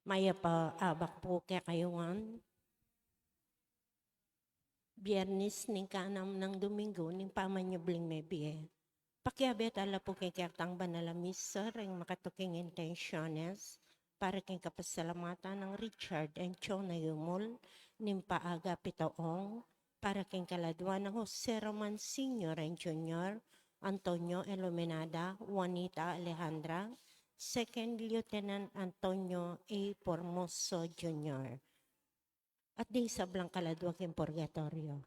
Maya pa abak po kaya kayuan. Biyernes ning kanam ng Domingo ning pamanyabling may biye. Pakiabet ala po kay kertang banala misa ring makatuking intentiones para kay kapasalamatan ng Richard and Chona Yumul ning paaga pitaong para kay kaladwa ng Jose Roman Sr. and Jr., Antonio Iluminada, Juanita Alejandra, Second Lieutenant Antonio A. Formoso Jr. At di sablang kaladwa king purgatorio.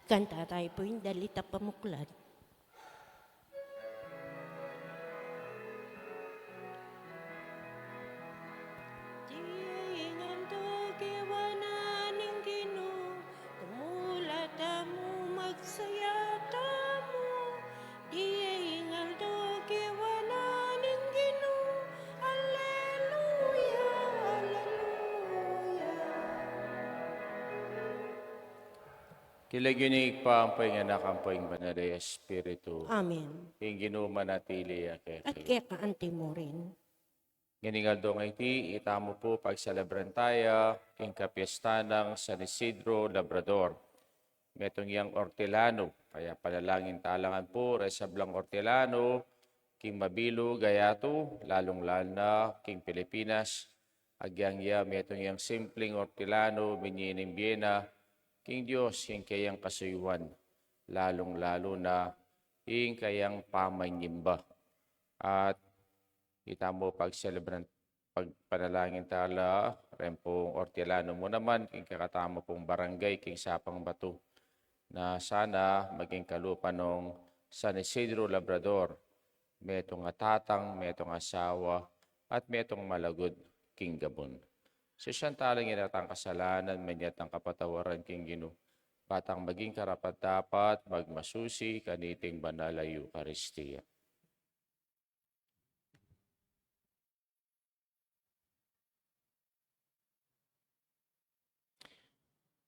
Kanta tayo po yung dalita pamuklad. Diingan to kiwananing Ginoo, tumulata mo magsayata mo. Diingan to kiwananing Ginoo, Alleluia, Alleluia. Kilaginig pa ang painganak ang banal na Espiritu. Amen. Ing ginumanatili At kay kaya kaanti mo rin. Ganingal dong iti, itamo po pagsalabran tayo, king kapiesta ng San Isidro Labrador. Metong yang Ortilano, kaya panalangin talangan po, resablang Ortilano, king Mabilo, Gayato, lalong-lalo na, king Pilipinas, agyang ya, metong yang simpleng Ortilano, Binyining Biena, king Diyos, king kayang kasuyuan, lalong-lalo na, king kayang pamanyimba. At kita mo pagpanalangin tala, rempong Ortilano mo naman, king kakatama pong barangay, king Sapang Bato, na sana maging kalupa ng San Isidro Labrador, metong atatang, metong asawa, at metong malagod. king Gabon. Sa siyang talang inatang kasalanan, manyat ang kapatawaran king Gino. Batang maging karapat-dapat, magmasusi, kaniting banal ay Eucharistia.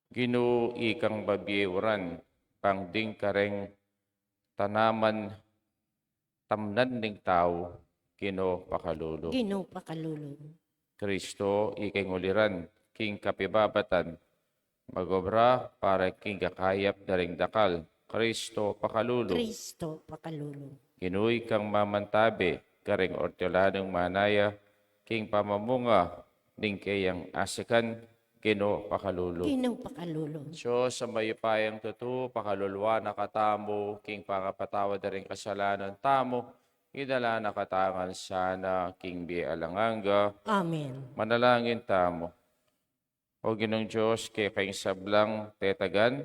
Gino ikang babiewran, pangding kareng tanaman tamnan ning tao, Gino pakalulu. Ginoo pakalulong. Kristo ikay nguliran, king kapibabatan, magobra para king kakayap daring dakal, Kristo pakalulu. Kristo pakalulong. Ginuy kang mamantabi, kareng ortolanong manaya, king pamamunga, ning kayang asikan, Gino pakalulu. Ginoo pakalulong. So sa mayupayang tutu, pakalulwa nakatamo, king pangapatawa daring kasalanan tamo, idala nakatangan sana, king bi alanganga, Amen. manalangin tamo. O Ginong Diyos, kay kayong sablang tetagan,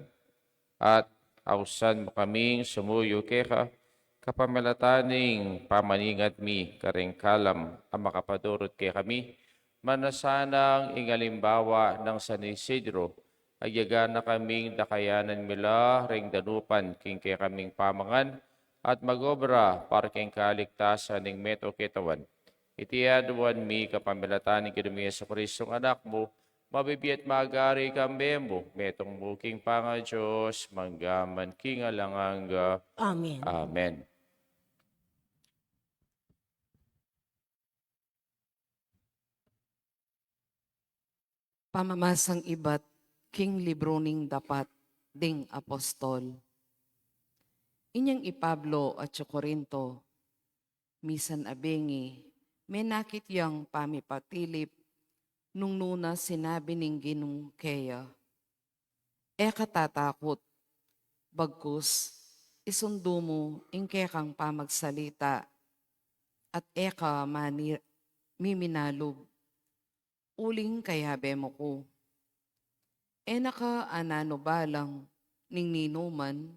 at ausan mo kaming sumuyo keka, kapamalataning pamaningat mi, karing kalam, ang makapadurot kay kami, manasanang ingalimbawa ng San Isidro, ayaga na kaming dakayanan mila, ring danupan, king kay kaming pamangan, at magobra para king kaligtasan ng meto kitawan. Itiaduan mi kapamilatan ni Kinumia sa Kristong anak mo, mabibiyat magari kambembo, metong muking panga Diyos, manggaman king alanganga. Amen. Amen. Pamamasang iba't king libro ning dapat ding apostol. Inyang ipablo at Corinto, misan abengi, menakit yang pamipatilip, nung nuna sinabi ning ginung kaya. Katatakot, bagkus, isundo mo ingke kang pamagsalita, at miminalog, uling kayabe mo ko. Naka anano balang ning ninuman,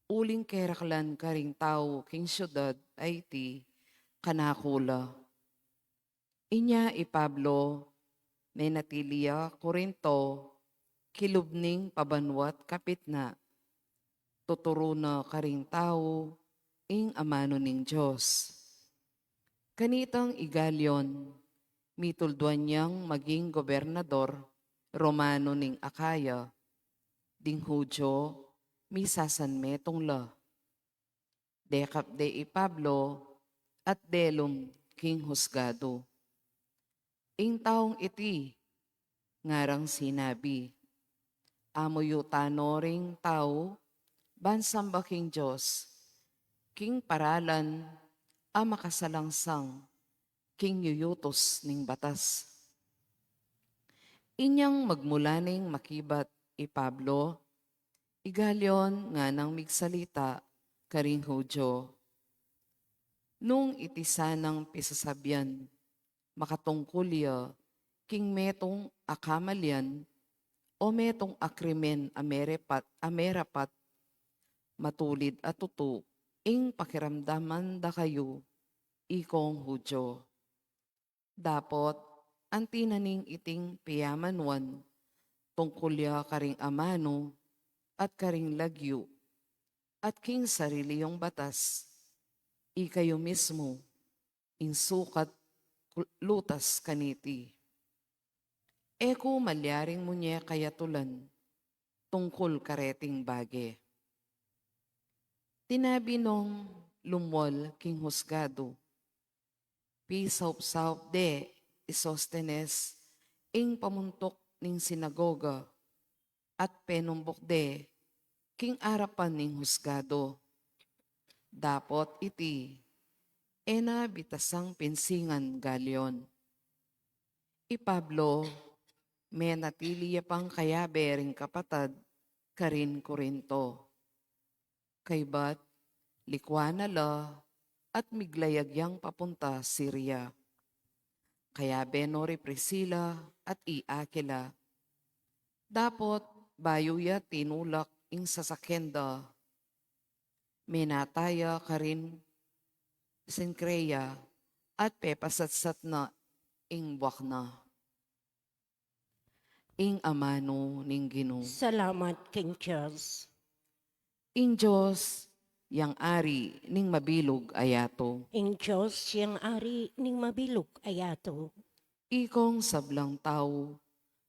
uling keraklan karing tao king syudad ay ti kanakula. Inya ipablo, menatilia Corinto, kilubning pabanwat kapit na, tuturo na karing tao, ing amano ning Diyos. Kanitang igalyon, mitulduan niyang maging gobernador, Romano ning Akaya, ding Hudyo, misasan metong la. Dekap de Pablo, at delum king husgado. Ing taong iti, ngarang sinabi, amoyo tanoring tao, bansamba king Diyos, king paralan, makasalangsang, king yuyutos ning batas. Inyang magmulaning makibat Pablo, igalyon nga nang migsalita karing Hudyo. Nung itisanang pisasabyan, makatungkulya, king metong akamalyan, o metong akrimen amerapat, matulid at tutu, ing pakiramdaman da kayo, ikong Hudyo. Dapot, ang tinaning iting piyamanwan, tungkulya karing amano, at karing lagyo, at king sarili yung batas, ikayo mismo, insukat lutas kaniti. Eko malyaring mo niya kayatulan, tungkol kareting bage. Tinabi nung lumwal king husgado, pisaup-saup de Isostenes, ing pamuntok ning sinagoga, at penumbok de, king arapan ning husgado. Dapot iti, bitasang pinsingan galyon. Pablo, menatili pang kayabe ring kapatad, karin Corinto. Kaybat, likwana la, at miglayagyang papunta Syria. Kaya Benori Priscilla at Iakila. Dapot bayuya tinulak ing sasakenda. Menataya karin Sincrea at pepasatsat na ing buwak na, ing amano ning Ginoo. Salamat king Diyos. Ing Diyos, yang ari ning mabilog ayato. Ing Diyos siyang ari ning mabilog ayato. Ikong sablang tao,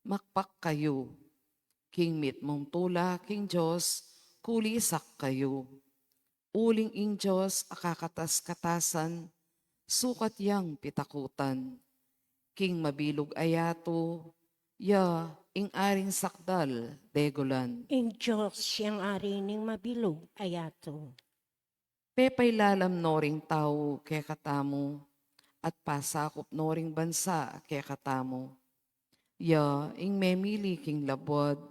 makpak kayo. King mit mong tula, King Diyos, kulisak kayo. Uling ing Diyos, akakatas-katasan, sukat yang pitakutan. King mabilog ayato, ya ing aring sakdal, degolan. Ing Diyos siyang ari ning mabilog ayato. Pepay lalam noring tao kaya katamo, at pasakop noring bansa kaya katamo. Ya ing memili king labwad,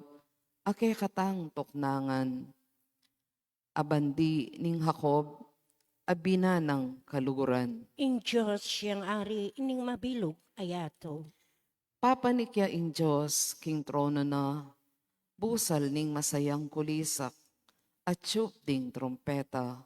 akay katang toknangan. Abandi ning Hakob, abina ng kaluguran. Ing Diyos siyang ari ning mabilog ayato. Papanikya ing Diyos, king trono na, busal ning masayang kulisak, at tiyup ding trompeta.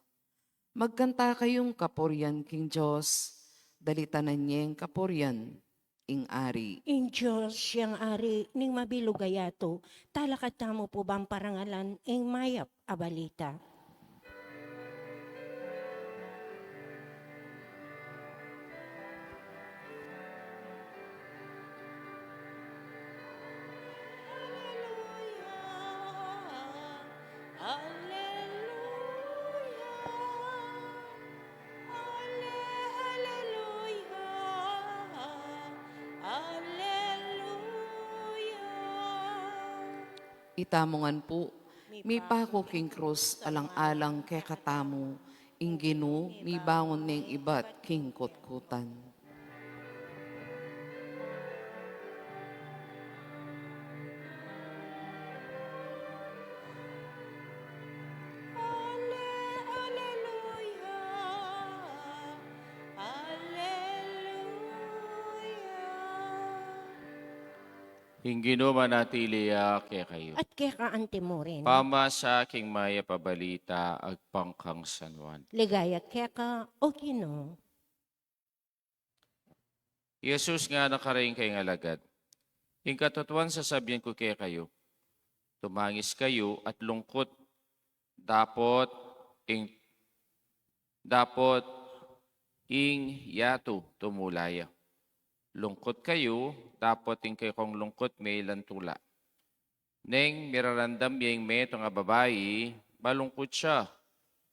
Magkanta kayong kapuryan, King Diyos, dalitanan niyeng kapuryan, ing ari. Ing Diyos siyang ari ning mabilog ayato. Talakat mo po bang parangalan ing mayap abalita. Itamongan po, mi pako king krus alang-alang kay katamo, ing Ginoo mi bangon ning ibat king kutkutan. Hinggino manatiliya kaya kayo. At kaya kaante mo rin. Pama sa aking maya pabalita, agpangkang sanwan. Ligaya kaya ka o Ginoo. Jesus nga nakaring kay alagad. Ing katutuan sasabihin ko kaya kayo, tumangis kayo at lungkot. Dapot ing yato tumulaya. Lungkot kayo, dapat ing kayo kong lungkot may lantula. Neng mirarandam yung meto nga babayi, malungkot siya.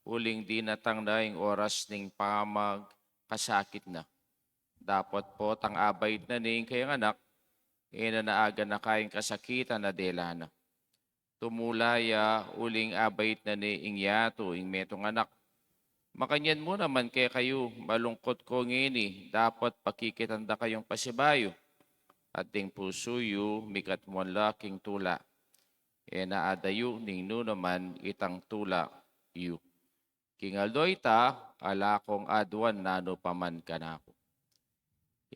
Uling di natang na yung oras ning pamag kasakit na. Dapat po tang abay na ning kayong anak, naaga na kayong kasakitan na dela na. Tumulaya, uling abay na ni ing yato, ing metong anak. Makanyan mo naman kaya kayo, malungkot ko ngini, dapat pakikitanda kayong pasibayo. At ding pusuyo, mikat mo laking tula. Naadayo ning no naman itang tula yu. Kingaldoy ta, ala kong adwan nano paman kanako.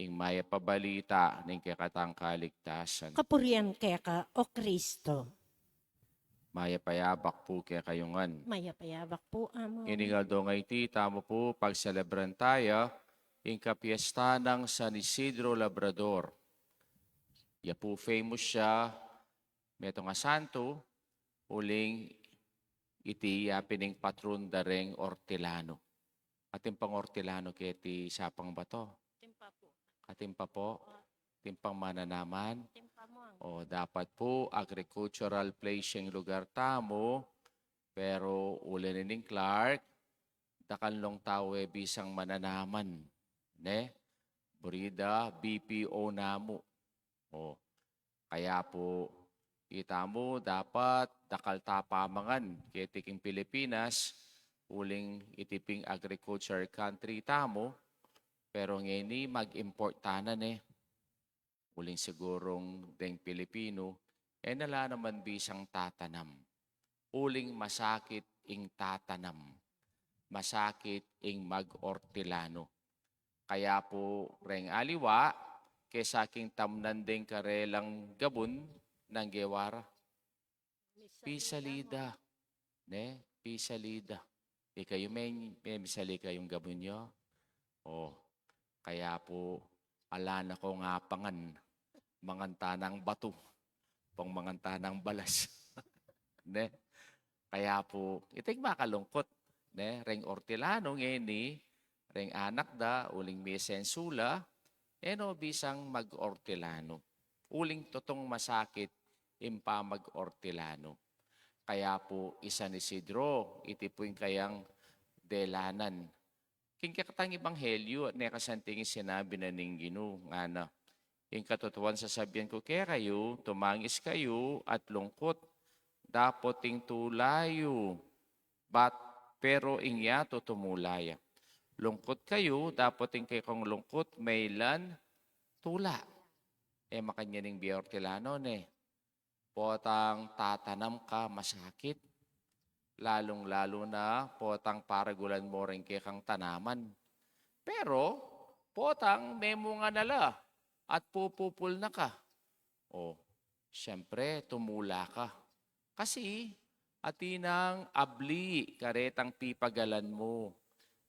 Ing maya pabalita ning kakatang kaligtasan. Kapurian kaya ka o Kristo. Maya payabak po kaya kayungan. Mayapayabak po amo. Inigal do nga iti, tamo po pagselebran tayo, ing kapiesta ng San Isidro Labrador. Ya po famous siya, meto nga santo, uling iti pining patron dareng Ortilano. Ating pang Ortilano kiti sapang bato. Timpa po. Katimpa po, timpang mananaman. Timpa mo ang. O dapat po agricultural place yung lugar tamo, pero uli ni Clark, dakanlong tawe bisang mananaman. Ne? Burida, BPO namo. O, kaya po, kita mo, dapat dakal tapamangan kitiking Pilipinas, uling itiping agriculture country tamo, pero ngayon mag-import tanan uling sigurong deng Pilipino, nala naman bisang tatanam. Uling masakit ing tatanam. Masakit ing mag-ortilano. Kaya po, reng aliwa, kesa king tamnan deng karelang gabon ng gewara. Pisalida. Ne? Pisalida. Di kayo may misali kayong gabon nyo? O, kaya po, ala na ko nga pangan, manganta ng bato, pang manganta ng balas. Ne? Kaya po, itig makalungkot. Ne? Reng ortilano ngeni, reng anak da, uling may sensula, eno bisang mag-ortilano. Uling totong masakit, impa mag-ortilano. Kaya po, isa ni Isidro, iti po yung kayang delanan. Kinkakatang ibanghelyo at nekasantingin sinabi na ning Gino, nga na, yung katotohan sasabihan ko, kaya kayo, tumangis kayo at lungkot, dapoting tulayo, pero ingyato tumulaya. Lungkot kayo, dapoting kayo kong lungkot, maylan, tula. Makanyaning biortilano ne, potang tatanam ka masakit, lalong-lalo na potang paragulan mo rin kay kang tanaman. Pero, potang memo nga nala at pupupul na ka. O, siyempre, tumula ka. Kasi, atinang abli, karetang pipagalan mo,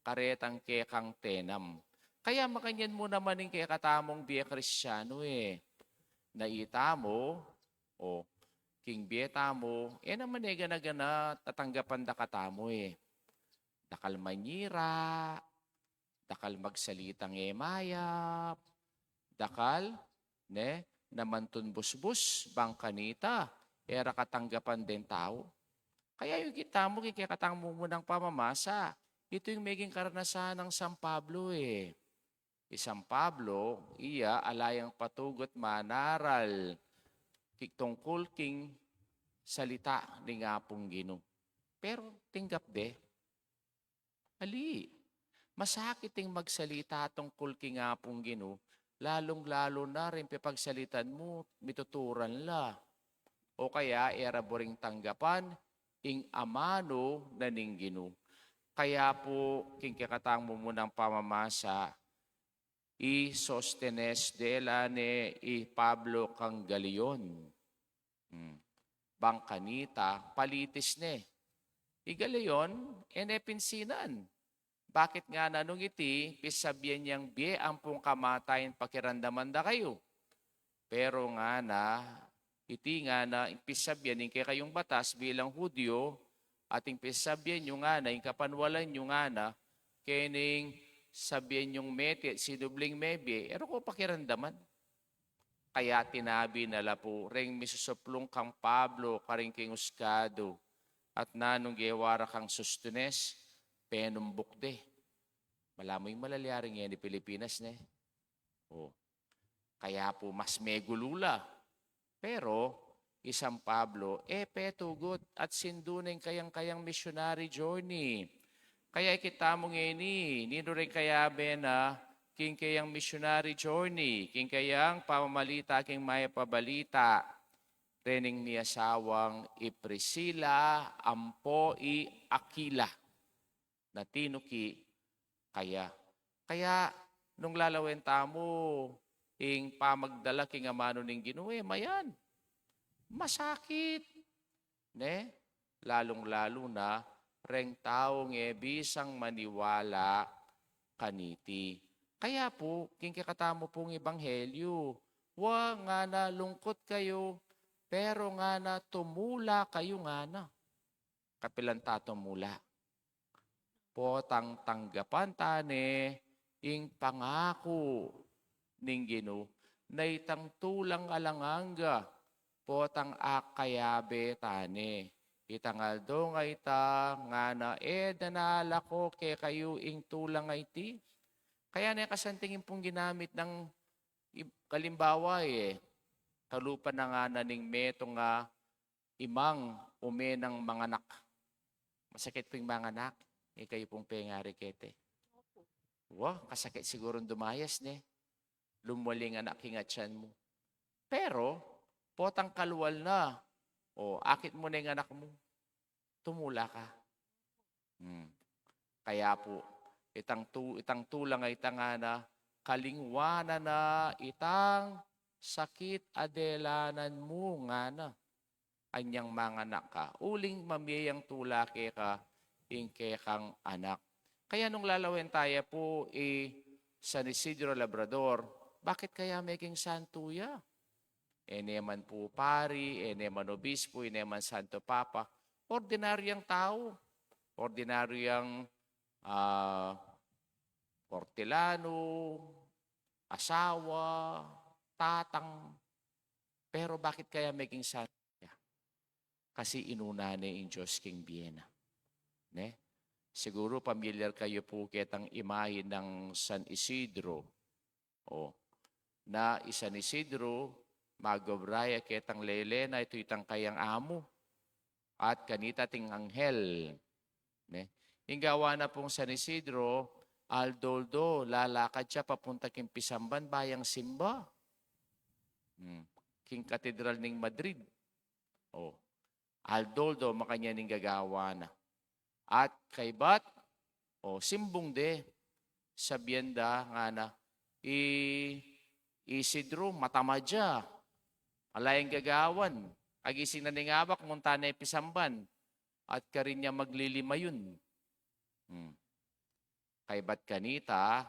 karetang kekang tenam. Kaya makanyan mo naman yung kaya katamong biya kristyano Naita mo, o king bieta mo, naman gana-gana tatanggapan da katamo Dakal manyira, dakal magsalitang mayap, dakal, namantun busbus, bang kanita, era katanggapan din tao. Kaya yung kita mo, kikikatang mo munang pamamasa. Ito yung maging karanasan ng San Pablo Isang Pablo, iya alayang patugot manaral, tungkol king salita ni nga pong Gino. Pero tinggap de, ali, masakit ting magsalita tungkol king nga pong Gino, lalong-lalo na rin pagsalitan mo, mituturan la. O kaya, era boring tanggapan, ing amano na ning Gino. Kaya po, king kakatang mo munang pamamasa, sostenes de la ne Pablo kang Galion. Bangkanita, palitis ne. Galion, pinsinan. Bakit nga nanong iti, pisabyan niyang biye ampung kamatayin pakirandaman da kayo. Pero nga na, iti nga na, pisabyan kay kayong batas bilang Hudyo, ating pisabyan nyo nga na, yung kapanwalan nyo nga na, kening sabihin yung meti, si dubling mebe, ko pakirandaman. Kaya tinabi nala po, ring misusuplong kang Pablo, karing king Uskado, at nanong gewara kang Sustunes, penumbuk de. Malamoy malalyaring yan di Pilipinas, ne? Kaya po, mas megulula. Pero, isang Pablo, petugot at sinduning kayang-kayang missionary journey. Kaya kita mo ngini, nino rin kaya na king kayang missionary journey, king kayang pamamalita, king maya pabalita, rening ni asawang Priscilla, ampo Aquila, na tinuki kaya. Kaya, nung lalawin tamo, ing pamagdala king amano ning Gino, mayan, masakit. Ne? Lalong-lalo na, reng taong bisang maniwala kaniti. Kaya po, kinkakatamo pong ebanghelyo, nga na lungkot kayo, pero nga na tumula kayo nga na. Kapilanta tumula. Potang tanggapan tane, ing pangako ning Gino, na itang tulang alanganga, potang akayabe tane. Itangaldo nga ita, nga na danala ko kay kayo ing tulang nga iti. Kaya na kasantingin pong ginamit ng kalimbawa kalupa na nga na ning meto nga imang umenang mga anak. Masakit po yung mga anak, kayo pong pengari kete. Kasakit siguro dumayas ne. Lumuling anak hingatsan mo. Pero, potang kalwal na, akit mo na yung anak mo, tumula ka. Kaya po, itang tulang ay nga na, kalingwana na itang sakit adelanan mo nga na, anyang mga anak ka. Uling mamiyang tula ka, ingke kang anak. Kaya nung lalawin tayo po, San Isidro Labrador, bakit kaya maging santo ya? Eneman po pari, eneman obispo, eneman santo papa. Ordinaryang tao. Ordinaryang ah, hortelano, asawa, tatang. Pero bakit kaya maging santo ya? Kasi inuna ni ang Diyos King Biena. Ne? Siguro familiar kayo po kitang imahe ng San Isidro. O, na San Isidro, magobraya kitang lelena, ito itang kayang amo. At kanita ting anghel. Ne? Inggawa na pong San Isidro, aldoldo, lalakad siya papunta king Pisamban, bayang Simba. King Katedral ning Madrid. O, aldoldo, makanya ning gagawa na. At kay Bat, simbong de, sabienda nga na, Isidro, matamadya, alayang gagawan, agising na ningabak, munta na Pisamban, at karin niya maglilima yun. Kay Bat kanita,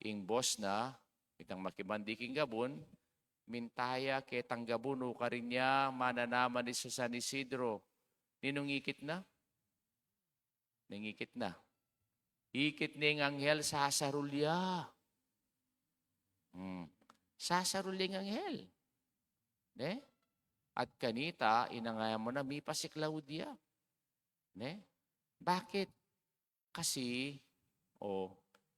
ing boss na, itang makibandiking gabon, mintaya ketang gabuno karin niya, mananaman ni sa San Isidro, ninungikit na? Nangikit na. Ikit ning anghel sasarulya. Sasarulya ng anghel. Ne? At kanita, inangaya mo na, mi pa si Claudia. Ne? Bakit? Kasi,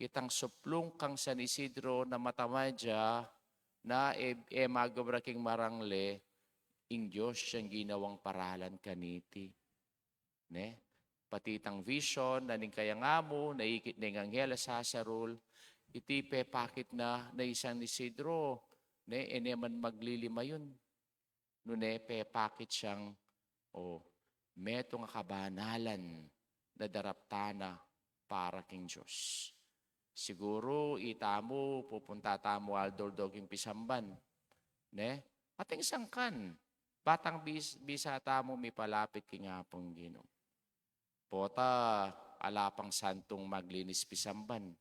itang suplong kang San Isidro na matamadya, na magabraking marangle, ing Diyos siyang ginawang paralan kaniti. Ne? Pati itang vision na ning kayangamo, naikit ning anghel sa sarul, iti pakit na San Isidro, ne, eneman maglilima yun. Nune, pakit siyang, meto nga kabanalan na daraptana para king Diyos. Siguro, itamo, pupunta tamo aldordoging Pisamban. Ne? Ating sangkan, batang bisa tamo may palapit king apong Ginoo. Pota, alapang santong maglinis Pisamban.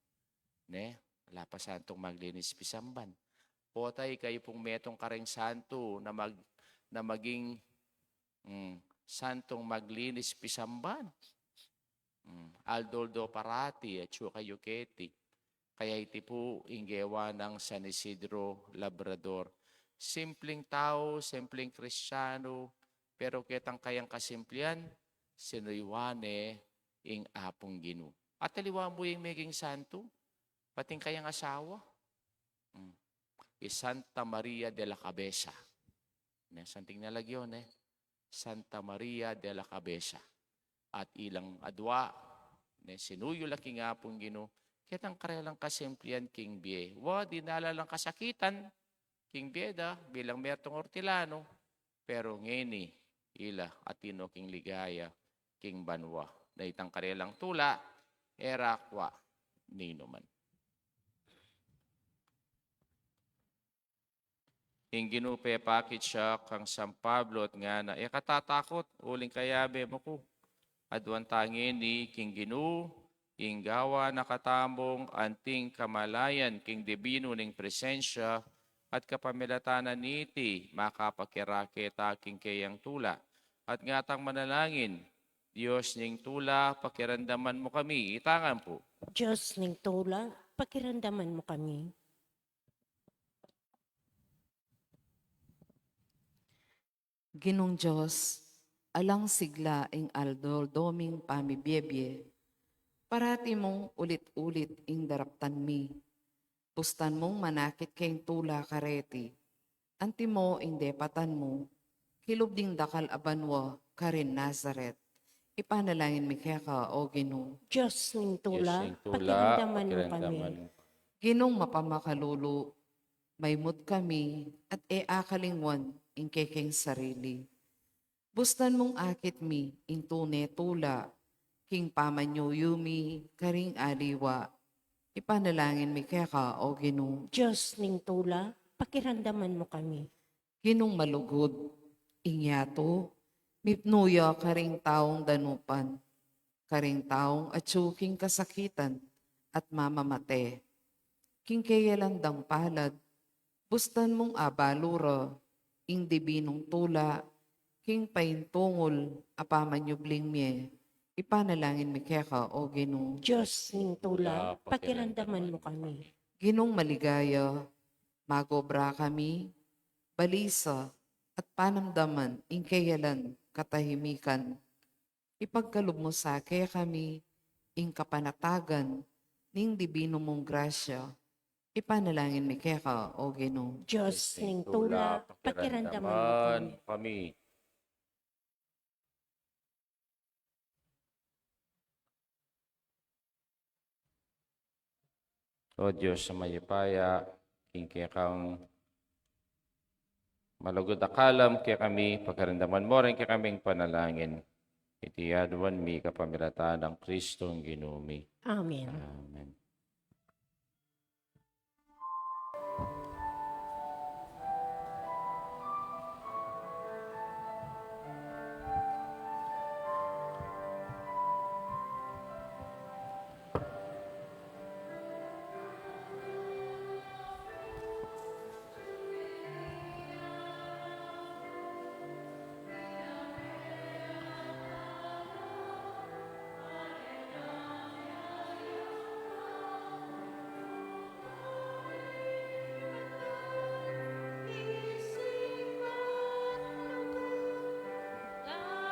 Ne? Alapang santong maglinis Pisamban. Pota, kayo pong metong kareng santo na maging santong maglinis Pisamban. Aldoldo Parati at kayo keti. Kaya iti po inggewa ng San Isidro Labrador. Simpleng tao, simpleng Kristiyano, pero kitang kayang kasimplian, sinuywane ing apong Ginoo. At taliwa mo yung maging santo, pating kayang asawa. Santa Maria de la Cabeza. Santing nalagyon, Santa Maria de la Cabeza. At ilang adwa, sinuyo laki nga apong Ginoo, kitang karelang kasimplian king Bie. Dinala lang kasakitan, king Bieda, bilang mertong hortelano, pero ngeni, ila atino king ligaya, king banwa, na itang karelang tula, erakwa, ninuman. Ing ginupe pakit siya kang San Pablo at nga na, katatakot, uling kayabe mo ko. Adwan tangin ni king Ginoo, ing gawa nakatambong anting kamalayan king debino ning presensya at kapamilatanan niti makapakiraketa king kayang tula. At ngatang manalangin, Diyos ning tula, pakirandaman mo kami. Itangan po. Diyos ning tula, pakiramdaman mo kami. Ginong Diyos, alang sigla ing aldoldoming pamibiyebye, parati mong ulit-ulit ing daraptan mi. Pustan mong manakit kayong tula kareti, anti mo ing depatan mo, kilubding dakal abanwa karin Nazaret. Ipanalangin mi kaya ka, O Ginoo. Diyos ning Diyos tula, ning tula, pakiramdaman mo kami. pakiramdaman mo. Ginong mapamakalulu, maymut kami at akalingwan ing kekeng sarili. Bustan mong akit mi ing tune tula, king pamanyo yumi, karing aliwa. Ipanalangin mi kaya ka, O Ginoo. Diyos ning tula, pakiramdaman mo kami. Ginong malugod, ingyato, mipnuya karing taong danupan, karing taong atsuking kasakitan at mamamate. King kayalandang palad, bustan mong abalura, ing dibinong tula, king paintungol, apaman yubling mye, ipanalangin mi keka o Ginoo. Diyos ning tula, pakiramdaman mo kami. Ginong maligaya, magobra kami, balisa, at panamdaman, ingkayalan, katahimikan. Ipagkalob mo sa kami, ing kapanatagan, ning dibino mong grasya, ipanalangin mi keka o Ginoo. Diyos ning tula, pakiramdaman mo kami. kami. O Diyos sa mayapaya, kaya kang malugod akalam kaya kami, pagkaramdaman mo rin kaya kaming panalangin. Itiyaduan mi kapamilatan ng Kristong ginumi. Amen. Amen.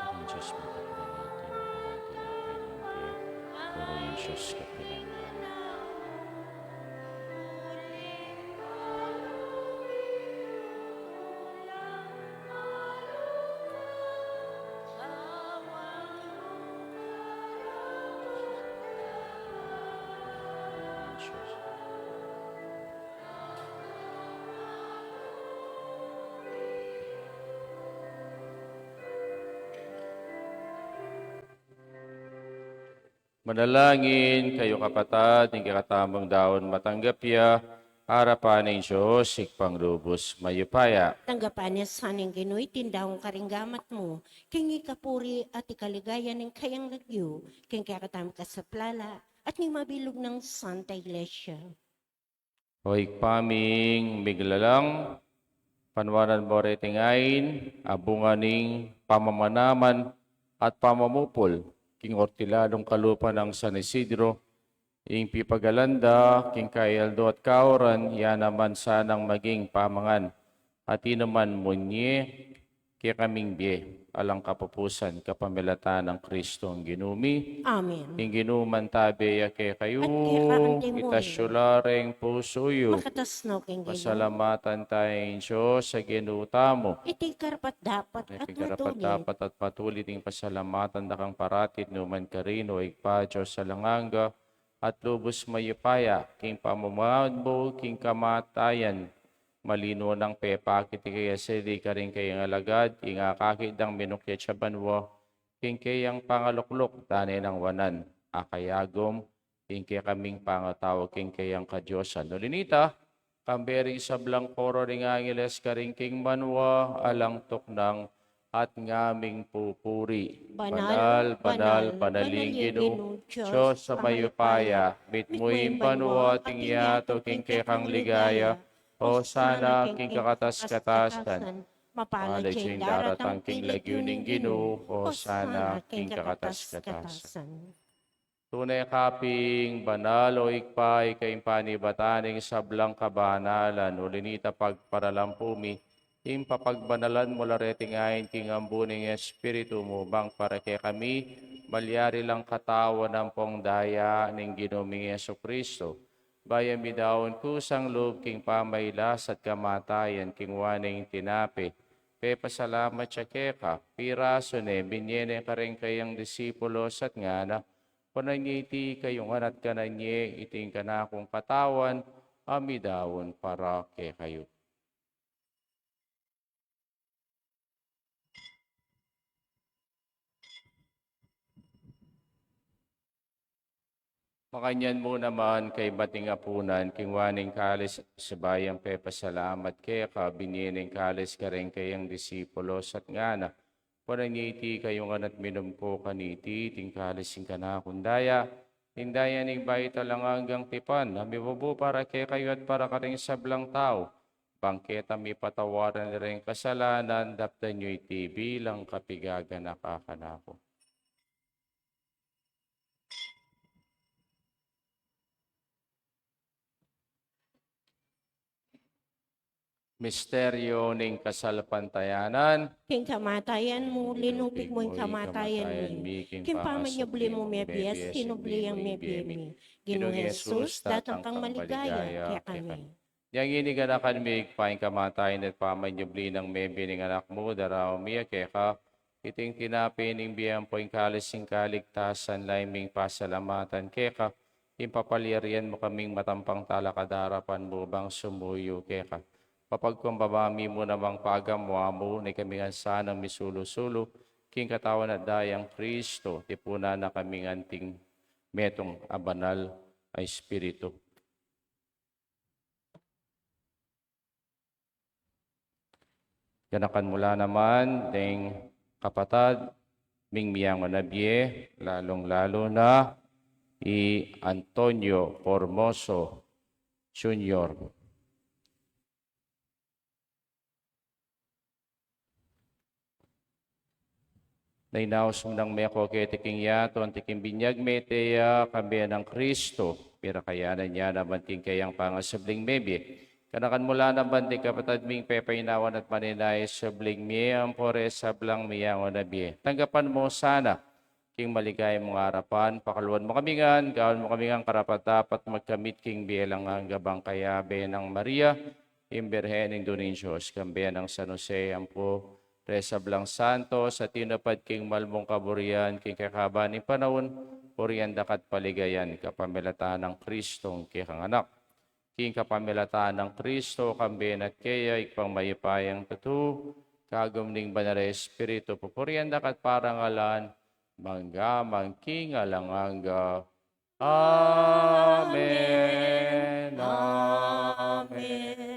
Ang Diyos magkapala natin, puro yung Diyos kapala natin. Diyos. Manalangin kayo kapatid, ng kakatamang daon matanggapya, harapan ng Diyos, sikpang lubos, mayupaya. Tanggapan niya sa ning Ginoy, tindahong karinggamat mo, king ikapuri at ikaligaya ng kayang lagyo, king kakatam ka sa plala, at ning mabilog ng Santa Iglesia. Hoy paming miglalang, panwanan mo retingain, abunganing pamamanaman at pamamupol, king ortiladong kalupa ng San Isidro, ing pipagalanda, king kaildo at kauran, yan naman sanang maging pamangan, at inuman munye, kaya kaming biye, alang kapupusan, kapamilatan ng Kristong ginumi, Amen. ing ginuman tabi, kaya kayo, At kaya kaantay mo itasyulareng pusuyo, makatas no king Ginoy. pasalamatan tayong Diyos sa ginuta mo. Iti karapat dapat at Ipigarapat matuloy. dapat at patuloy ding pasalamatan na kang paratid numan karino, igpa Diyos sa langanga, at lubos mayupaya, king pamamahad mo, king kamatayan, malino ng pepa, kiti kaya sili ka rin kayang alagad, king akakit ng minukya sa banwa, king kayang pangaluklok, tanay ng wanan, akayagom, king kaya kaming pangatawag, king kayang kadyosan. Nulinita, kambering sa blangkoro ring angeles ka rin king manwa, alang tuknang at ngaming pupuri. Banal, banal, Panaling Ginoo, Diyos sa mayupaya, mitmuing banwa, ting yato, king kekang ligaya, o sana king kakatas-katasan, mapalad siyang daratang king lagyuning Ginoo, o sana king kakatas-katasan. Tunay kaping banal o ikpay kayong panibataning sablang kabanalan, ulinita pagparalampumi, impapagbanalan mo laretingayin king ambuning espiritu mo bang para kay kami, malyari lang katawan ng pongdaya ng ginuming Yeso Kristo. Bayan bidawon kusang loob king pamaylas at kamatayan king waning tinapi. Pasalamat siya keka, piraso ne, binyene ka rin kayang disipulos at ngana, pananyiti kayong anat ka na nye, iting ka na akong katawan, amidawon para kay kayo. Makanyan mo naman kay bating apunan, king waning kalis sa bayang pasalamat kaya ka, binining kalis ka rin kayang disipulos at ngana, pananyiti kayong anat minum ko kaniti, ting kalisin ka na kundaya, hindaya ning bayi talang hanggang tipan, namibubo para kay kayo at para ka rin sablang tao, bangketa may patawaran na rin kasalanan, daptan nyo iti bilang kapigagan na kakanako. Misteryo ning kasalpantayanan, King kamatayan mo, linupig mo yung kamatayan mi. King pamanyabli mo mebiyes, hinubli ang mebiyemi. Ginoong Jesus, datang kang maligaya, kaya kami. yang iniganakan mi paing kamatayan at pamanyabli ng mebining anak mo, daraw miya keka, iting tinapin ng biyang poing kalising kaligtasan, laiming pasalamatan keka, impapaliarian mo kaming matampang talakadarapan mo bang sumuyo keka. Papagkumbabami mo namang pagamwa mo, ni kami nga sanang misulo-sulo, king katawan at dayang Kristo, tipuna na kaming anting metong abanal ay Espiritu. Ganakan mula naman, ding kapatad, ming miyang nabye, lalong-lalo na, Antonio Formoso Jr. Nainaos mo ng meko ketiking yato, antiking binyag meteya, kambiyan ng Kristo, pira kayanan niya naman ting kayang pangasabling mebi. Kanakan mula naman ting kapatad ming pepainawan at maninay sabling miyang pore sablang miyang onabi. Tanggapan mo sana, king maligay mong harapan, pakaluan mo kami ngan, gawin mo kami ngan karapat dapat magkamit king bielang ang gabang kayabe ng Maria, imberhen ng Dunin Diyos, kambiyan ng San Jose, ampo, Resa Blang Santo, sa tinapad king malmong kaburian, king kakaba ni panahon, purian dakat paligayan, kapamilataan ng Kristong kikang anak. King kapamilataan ng Kristo, kambiyan at kaya, ikpang mayipayang tatu, kagumning banare Espiritu, pupurian dakat parangalan, manggamang king alanganga. Amen. Amen.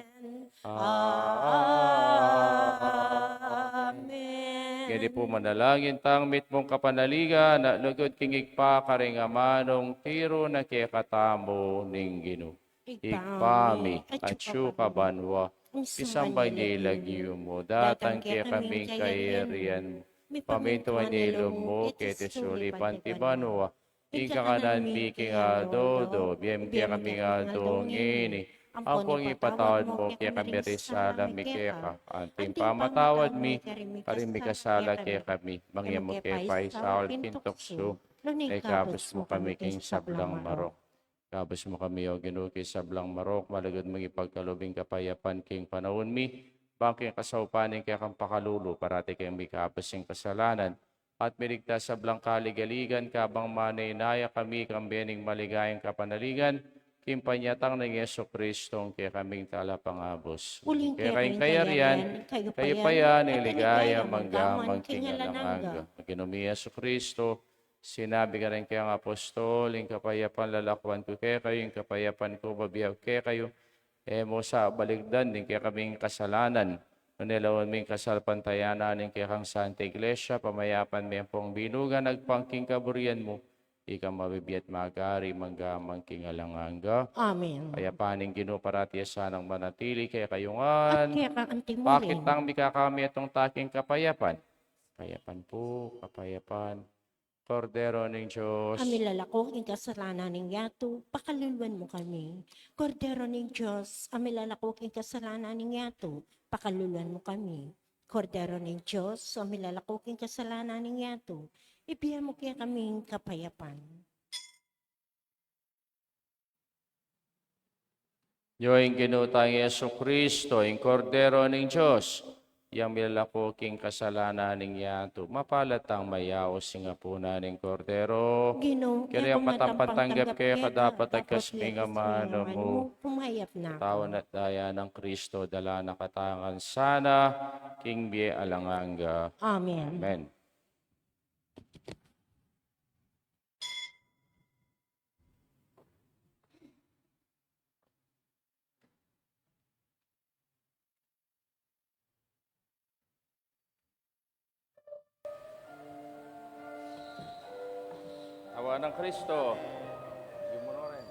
Kaya po manalangin tang mit mong kapanaligan na lugod kingig pa karingamanong tiro na kaya katamo ning Ginoo. Ikpami at syuka banwa, isambay niya ilagyo mo, datang kaya kaming kairian, pamintuan niya ilom mo, kaya tesuli pantibanwa, ikakanan mi king adodo, biyem kaya kaming adongini, Ampong ipatawad mo, kaya kami risala mi kaya ka. Anting pamatawad mi, karimi kasala kaya kami. Mangyam mo kaya pa'y saol kintokso, ay kabos mo kami king sablang marok. Kabos mo kami o ginuki sablang marok, malagod mong ipagkalubing kapayapan king panahon mi, bangking kasaupanin kaya kang pakalulo, parati kayong may kabosing kasalanan. At miligtas sa blang kaligaligan, kabang manay-naya kami, kambiyaning maligayang kapanaligan, kimpanyatang ng Yeso Kristong kaya kaming talapangabos. Kaya kayong kayarian, kayo pa yan, iligaya, manggamang kingalanganga. Maginumi Yeso Kristo, sinabi ka rin kayang apostol, yung kapayapan lalakwan ko kaya kayo, yung kapayapan ko babiyaw kaya kayo, mo sa baligdan, din kaya kaming kasalanan, nunilawan ming kasalpantayanan, din kaya kang Santa Iglesia, pamayapan may pong binugan, nagpangking kaburian mo, ika mabibiyat magari, manggamang kingalanganga. Amen. Kaya paning Ginoo parati sanang manatili, kaya At kayungan, kaya ka anting mo bakit rin. ang mikakami itong taking kapayapan? Kayapan po, kapayapan, Kordero ng Diyos. Kami lalakong ing kasalanan ng yato, pakaluluan mo kami. Kordero ng Diyos, kami lalakong ing kasalanan ng yato, pakaluluan mo kami. Kordero ng Diyos, kami lalakong ing kasalanan ng yato, ibiyan mo kaya kaming kapayapan. Yoing ginutang Yeso Kristo, yung Kordero ng Diyos, yang milalako king kasalanan ng yato, mapalatang mayaw singapuna ng Kordero. Ginoo, Kaya matampatanggap kayo kadapat at kasming amano mo. Pumayap na Tawan ako. at daya ng Kristo, dala na katangan sana, king biye alanganga. Amen. Amen. Awa ng Kristo. Yung mo na rin.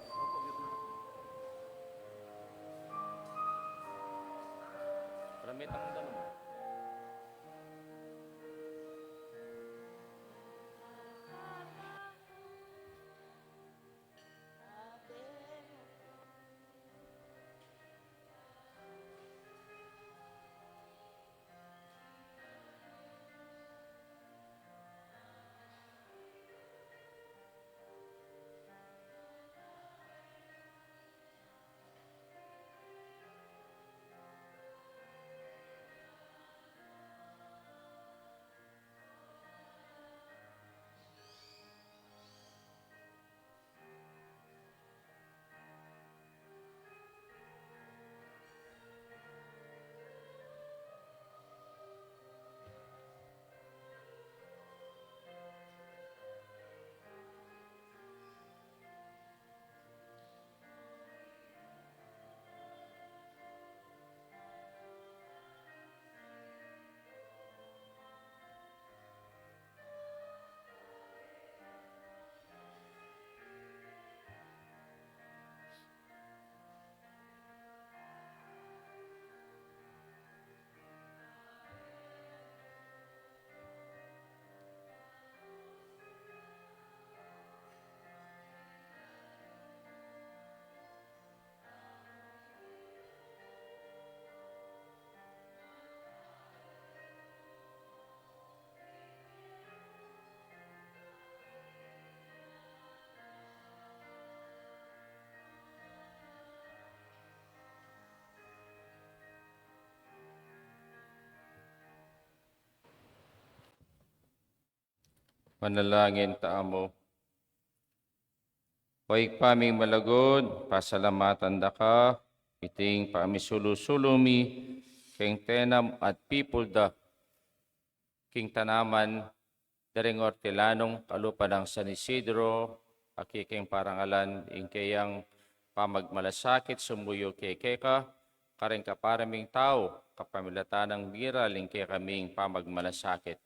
Manalangin taamo. Hoy paming malagod, pasalamatan da ka, iting pamisulusulumi, king tenam at people da, king tanaman, daring ortilanong kalupa ng San Isidro, akiking parangalan, ingkayang pamagmalasakit sumuyo kekeka, karing kaparaming tao, kapamilatan ng mira, lingke kaming pamagmalasakit.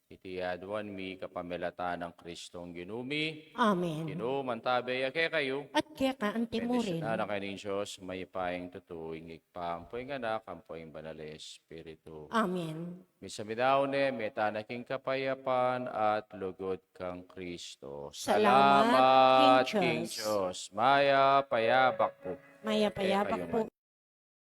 Iti adwan mi kapamilata ng Kristong ginumi, Amen. mantabe ake kayo. At kaya ka ang timurin. Bendisyon na kanin Diyos, may paing tutuing ikpang poing anak, ang poing banal na Espiritu. Amen. Misamidaone, metanaking kapayapan at lugod kang Kristo. Salamat, King King Diyos. Diyos. Maya payabak po. Maya payabak kayo po